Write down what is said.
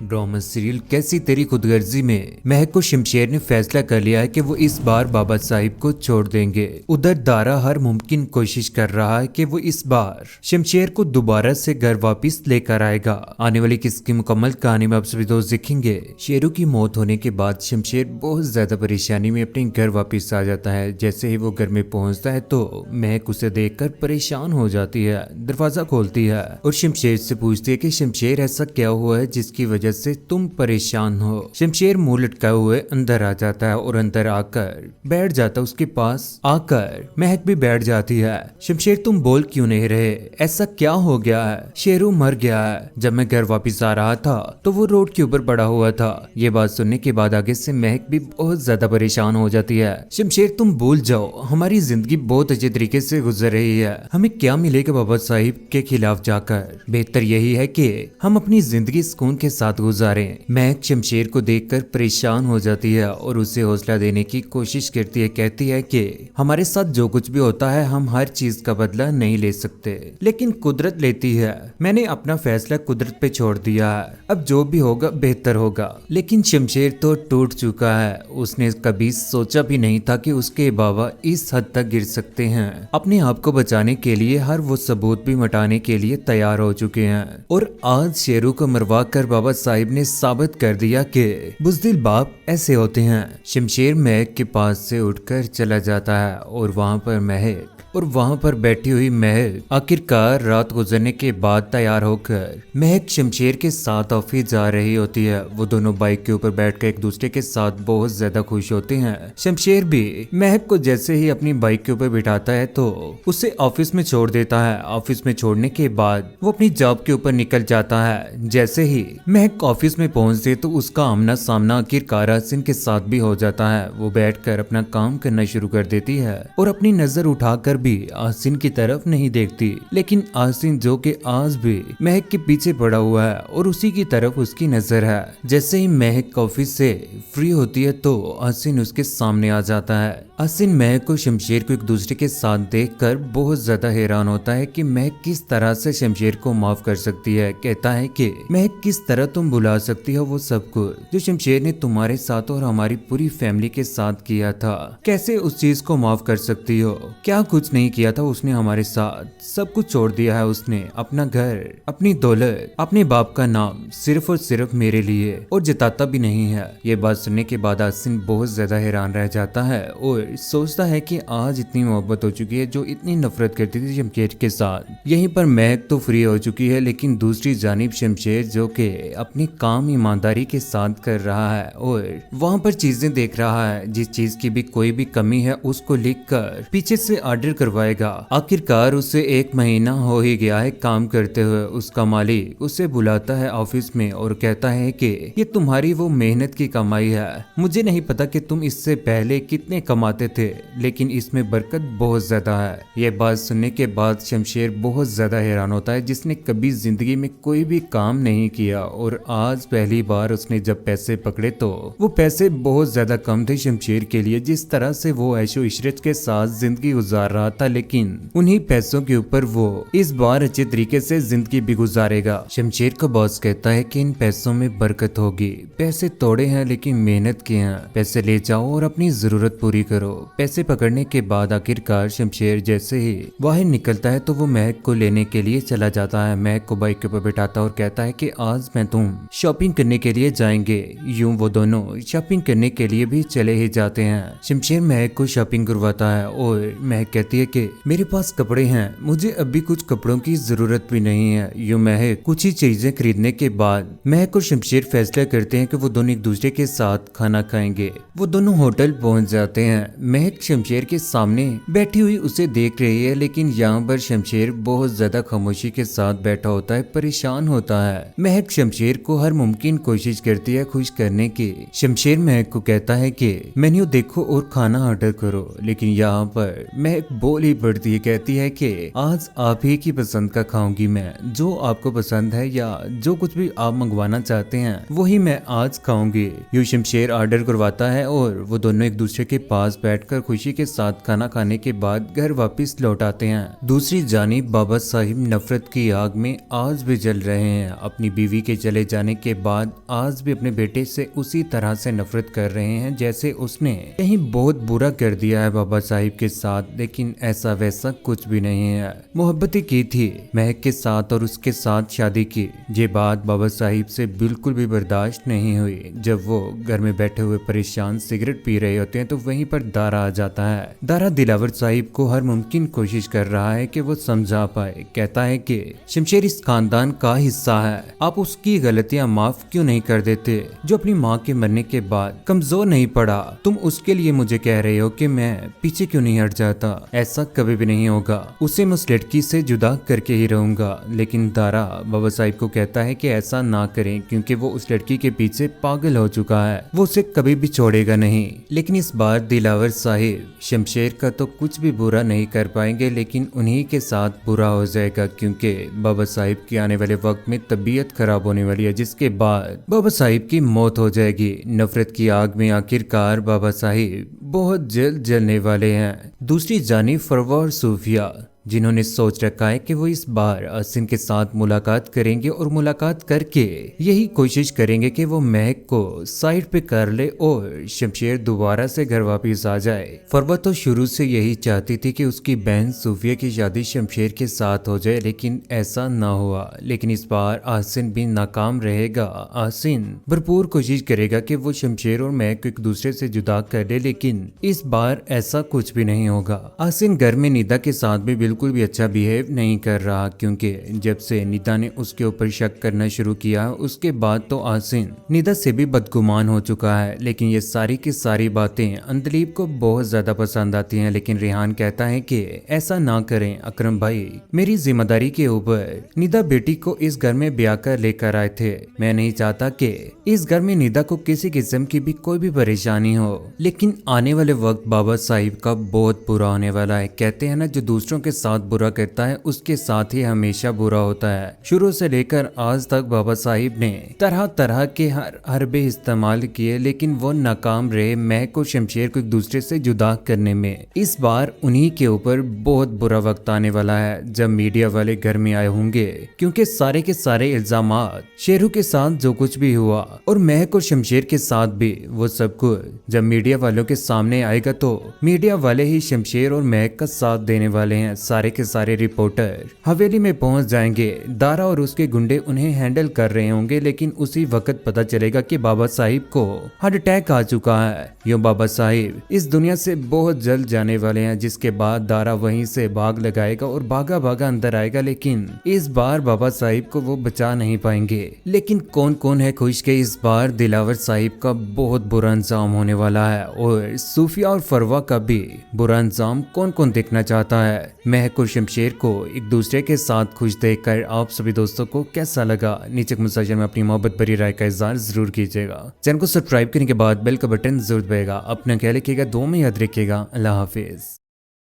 Drama serial कैसी तेरी खुदगर्जी में महक को शमशेर ने फैसला कर लिया है कि वो इस बार बाबा साहिब को छोड़ देंगे। उधर दारा हर मुमकिन कोशिश कर रहा है कि वो इस बार शमशेर को दोबारा से घर वापस लेकर आएगा। आने वाली किसकी मुकम्मल कहानी में आप सभी दोस्त देखेंगे। शेरू की मौत होने के बाद शमशेर बहुत ज्यादा परेशानी में अपने घर वापस आ जाता है। जैसे ही वो घर में पहुंचता है तो महक उसे देखकर परेशान हो जाती है, दरवाजा खोलती है और शमशेर से पूछती है कि शमशेर ऐसा क्या हुआ है जिसकी वजह से तुम परेशान हो। शमशेर मुंह लटकाए हुए अंदर आ जाता है और अंदर आकर बैठ जाता है। उसके पास आकर महक भी बैठ जाती है। शमशेर तुम बोल क्यों नहीं रहे, ऐसा क्या हो गया है? शेरू मर गया है। जब मैं घर वापस आ रहा था तो वो रोड के ऊपर पड़ा हुआ था। ये बात सुनने के बाद आगे से महक भी बहुत ज्यादा परेशान हो जाती है। शमशेर तुम भूल जाओ, हमारी जिंदगी बहुत अच्छे तरीके से गुजर रही है। हमें क्या मिलेगा बाबा साहिब के खिलाफ जाकर? बेहतर यही है कि हम अपनी जिंदगी सुकून के साथ गुजारें। महक शमशेर को देखकर परेशान हो जाती है और उसे हौसला देने की कोशिश करती है। कहती है कि हमारे साथ जो कुछ भी होता है हम हर चीज का बदला नहीं ले सकते, लेकिन कुदरत लेती है। मैंने अपना फैसला कुदरत पे छोड़ दिया है, अब जो भी होगा बेहतर होगा। लेकिन शमशेर तो टूट चुका है। उसने कभी सोचा भी नहीं था कि उसके बाबा इस हद तक गिर सकते हैं। अपने आप को बचाने के लिए हर वो सबूत भी मिटाने के लिए तैयार हो चुके हैं और आज शेरू को मरवा कर बाबा साहिब ने साबित कर दिया कि बुज़दिल बाप ऐसे होते हैं। शमशेर महक के पास से उठकर चला जाता है और वहां पर बैठी हुई महक आखिरकार रात गुजरने के बाद तैयार होकर महक शमशेर के साथ ऑफिस जा रही होती है। वो दोनों बाइक के ऊपर बैठकर एक दूसरे के साथ बहुत ज्यादा खुश होते हैं। शमशेर भी महक को जैसे ही अपनी बाइक के ऊपर बिठाता है तो उसे ऑफिस में छोड़ देता है। ऑफिस में छोड़ने के बाद वो अपनी जॉब के ऊपर निकल जाता है। जैसे ही महक ऑफिस में पहुंचते तो उसका आमना सामना आखिरकार आसिन के साथ भी हो जाता है। वो बैठकर अपना काम करना शुरू कर देती है और अपनी नजर उठाकर भी आसिन की तरफ नहीं देखती। लेकिन आसिन जो कि आज भी महक के पीछे पड़ा हुआ है और उसी की तरफ उसकी नजर है। जैसे ही महक ऑफिस से फ्री होती है तो आसिन उसके सामने आ जाता है। आसिन महक को शमशेर को एक दूसरे के साथ देखकर बहुत ज्यादा हैरान होता है कि महक किस तरह से शमशेर को माफ कर सकती है। कहता है कि महक किस तरह तुम भुला सकती हो वो सब कुछ जो शमशेर ने तुम्हारे साथ और हमारी पूरी फैमिली के साथ किया था। कैसे उस चीज को माफ कर सकती हो? क्या कुछ नहीं किया था उसने हमारे साथ, सब कुछ छोड़ दिया है उसने। अपना घर, अपनी दौलत, अपने बाप का नाम सिर्फ और सिर्फ मेरे लिए, और जताता भी नहीं है। ये बात सुनने के बाद आसिन बहुत ज्यादा हैरान रह जाता है और सोचता है कि आज इतनी मोहब्बत हो चुकी है जो इतनी नफरत करती थी शमशेर के साथ। यहीं पर महक तो फ्री हो चुकी है, लेकिन दूसरी जानिब शमशेर जो कि अपनी काम ईमानदारी के साथ कर रहा है और वहां पर चीजें देख रहा है। जिस चीज की भी कोई भी कमी है उसको लिखकर पीछे से ऑर्डर करवाएगा। आखिरकार उसे 1 महीना हो ही गया है काम करते हुए। उसका मालिक उसे बुलाता है ऑफिस में और कहता है कि ये तुम्हारी वो मेहनत की कमाई है। मुझे नहीं पता कि तुम इससे पहले कितने कमाते थे, लेकिन इसमें बरकत बहुत ज्यादा है। ये बात सुनने के बाद शमशेर बहुत ज्यादा हैरान होता है, जिसने कभी जिंदगी में कोई भी काम नहीं किया और आज पहली बार उसने जब पैसे पकड़े तो वो पैसे बहुत ज्यादा कम थे शमशेर के लिए। जिस तरह से वो ऐशो इशरत के साथ जिंदगी गुजार रहा था, लेकिन उन्हीं पैसों के ऊपर वो इस बार अच्छे तरीके से जिंदगी भी गुजारेगा। शमशेर का बॉस कहता है कि इन पैसों में बरकत होगी। पैसे तोड़े हैं लेकिन मेहनत किए हैं। पैसे ले जाओ और अपनी जरूरत पूरी करो। पैसे पकड़ने के बाद आखिरकार शमशेर जैसे ही बाहर निकलता है तो वो महक को लेने के लिए चला जाता है। महक को बाइक के ऊपर बिठाता और कहता है कि आज मैं तुम शॉपिंग करने के लिए जाएंगे। यूं वो दोनों शॉपिंग करने के लिए भी चले ही जाते हैं। शमशेर महक को शॉपिंग करवाता है और महक कहती है कि मेरे पास कपड़े हैं, मुझे अभी कुछ कपड़ों की जरूरत भी नहीं है। यूं महक कुछ ही चीजें खरीदने के बाद महक और शमशेर फैसला करते हैं कि वो दोनों एक दूसरे के साथ खाना खाएंगे। वो दोनों होटल पहुंच जाते हैं। महक शमशेर के सामने बैठी हुई उसे देख रही है, लेकिन यहाँ पर शमशेर बहुत ज्यादा खामोशी के साथ बैठा होता है, परेशान होता है। महक शमशेर को हर मुमकिन कोशिश करती है खुश करने की। शमशेर महक को कहता है कि मेन्यू देखो और खाना ऑर्डर करो, लेकिन यहाँ पर महक बोल ही पड़ती है, कहती है कि आज आप ही की पसंद का खाऊंगी मैं, जो आपको पसंद है या जो कुछ भी आप मंगवाना चाहते हैं वही मैं आज खाऊंगी। यूं शमशेर ऑर्डर करवाता है और वो दोनों एक दूसरे के पास बैठकर खुशी के साथ खाना खाने के बाद घर वापस लौट आते हैं। दूसरी जानिब बाबा साहिब नफरत की आग में आज भी जल रहे हैं। अपनी बीवी के चले जाने के बाद आज भी अपने बेटे से उसी तरह से नफरत कर रहे हैं जैसे उसने कहीं बहुत बुरा कर दिया है बाबा साहिब के साथ, लेकिन ऐसा वैसा कुछ भी नहीं है। मोहब्बत ही की थी महक के साथ और उसके साथ शादी की। ये बात बाबा साहिब से बिल्कुल भी बर्दाश्त नहीं हुई। जब वो घर में बैठे हुए परेशान सिगरेट पी रहे होते हैं तो वहीं पर दारा आ जाता है। दारा दिलावर साहिब को हर मुमकिन कोशिश कर रहा है कि वो समझा पाए। कहता है कि शमशेर इस खानदान का हिस्सा है, आप उसकी गलतियां माफ क्यों नहीं कर देते? जो अपनी माँ के मरने के बाद कमजोर नहीं पड़ा, तुम उसके लिए मुझे कह रहे हो कि मैं पीछे क्यों नहीं हट जाता? ऐसा कभी भी नहीं होगा, उसे मैं उस लड़की से जुदा करके ही रहूंगा। लेकिन दारा बाबा साहिब को कहता है कि ऐसा ना करें क्योंकि वो उस लड़की के पीछे पागल हो चुका है, वो उसे कभी भी छोड़ेगा नहीं। लेकिन इस बार दिलावर साहिब शमशेर का तो कुछ भी बुरा नहीं कर पाएंगे, लेकिन उन्हीं के साथ बुरा हो जाएगा क्योंकि बाबा साहिब के आने वाले वक्त में तबीयत खराब होने वाली है, जिसके बाद बाबा साहिब की मौत हो जाएगी। नफरत की आग में आखिरकार बाबा साहिब बहुत जल्द जलने वाले हैं। दूसरी जानिब फरवा और सूफिया जिन्होंने सोच रखा है कि वो इस बार आसिन के साथ मुलाकात करेंगे और मुलाकात करके यही कोशिश करेंगे कि वो महक को साइड पे कर ले और शमशेर दोबारा से घर वापस आ जाए। फरवा तो शुरू से यही चाहती थी कि उसकी बहन सूफिया की शादी शमशेर के साथ हो जाए, लेकिन ऐसा ना हुआ। लेकिन इस बार आसिन भी नाकाम रहेगा। आसिन भरपूर कोशिश करेगा कि वो शमशेर और महक को एक दूसरे से जुदा कर ले, लेकिन इस बार ऐसा कुछ भी नहीं होगा। आसिन घर में निदा के साथ भी बिल्कुल भी अच्छा बिहेव नहीं कर रहा क्योंकि जब से निदा ने उसके ऊपर शक करना शुरू किया उसके बाद तो आसिन निदा से भी बदगुमान हो चुका है। लेकिन ये सारी की सारी बातें अंतलीब को बहुत ज्यादा पसंद आती हैं। लेकिन रेहान कहता है कि ऐसा ना करें अकरम भाई, मेरी जिम्मेदारी के ऊपर निदा बेटी को इस घर में ब्याह कर लेकर आए थे। मैं नहीं चाहता कि इस घर में निदा को किसी किस्म की भी कोई भी परेशानी हो। लेकिन आने वाले वक्त बाबा साहिब का बहुत बुरा होने वाला है। कहते हैं ना, जो दूसरों के साथ बुरा करता है उसके साथ ही हमेशा बुरा होता है। शुरू से लेकर आज तक बाबा साहिब ने तरह तरह के हरबे इस्तेमाल किए, लेकिन वो नाकाम रहे महक और शमशेर को एक दूसरे से जुदा करने में। इस बार उन्हीं के ऊपर बहुत बुरा वक्त आने वाला है जब मीडिया वाले घर में आए होंगे, क्योंकि सारे के सारे इल्जामात शेरू के साथ जो कुछ भी हुआ और महक और शमशेर के साथ भी, वो सब कुछ जब मीडिया वालों के सामने आएगा तो मीडिया वाले ही शमशेर और महक का साथ देने वाले हैं। सारे के सारे रिपोर्टर हवेली में पहुंच जाएंगे। दारा और उसके गुंडे उन्हें हैंडल कर रहे होंगे, लेकिन उसी वक्त पता चलेगा कि बाबा साहिब को हार्ट अटैक आ चुका है। यूं बाबा साहिब इस दुनिया से बहुत जल्द जाने वाले हैं, जिसके बाद दारा वहीं से भाग लगाएगा और भागा भागा अंदर आएगा। लेकिन इस बार बाबा साहिब को वो बचा नहीं पाएंगे। लेकिन कौन कौन है खुश के इस बार दिलावर साहिब का बहुत बुरा अंजाम होने वाला है, और सूफिया और फरवा का भी बुरा अंजाम कौन कौन देखना चाहता है। महक और शमशेर को एक दूसरे के साथ खुश देखकर आप सभी दोस्तों को कैसा लगा, नीचे कमेंट सेक्शन में अपनी मोहब्बत भरी राय का इज़हार जरूर कीजिएगा। चैनल को सब्सक्राइब करने के बाद बेल का बटन जरूर दबाइएगा। अपना ख्याल रखिएगा, दुआ में याद रखिएगा। अल्लाह हाफिज।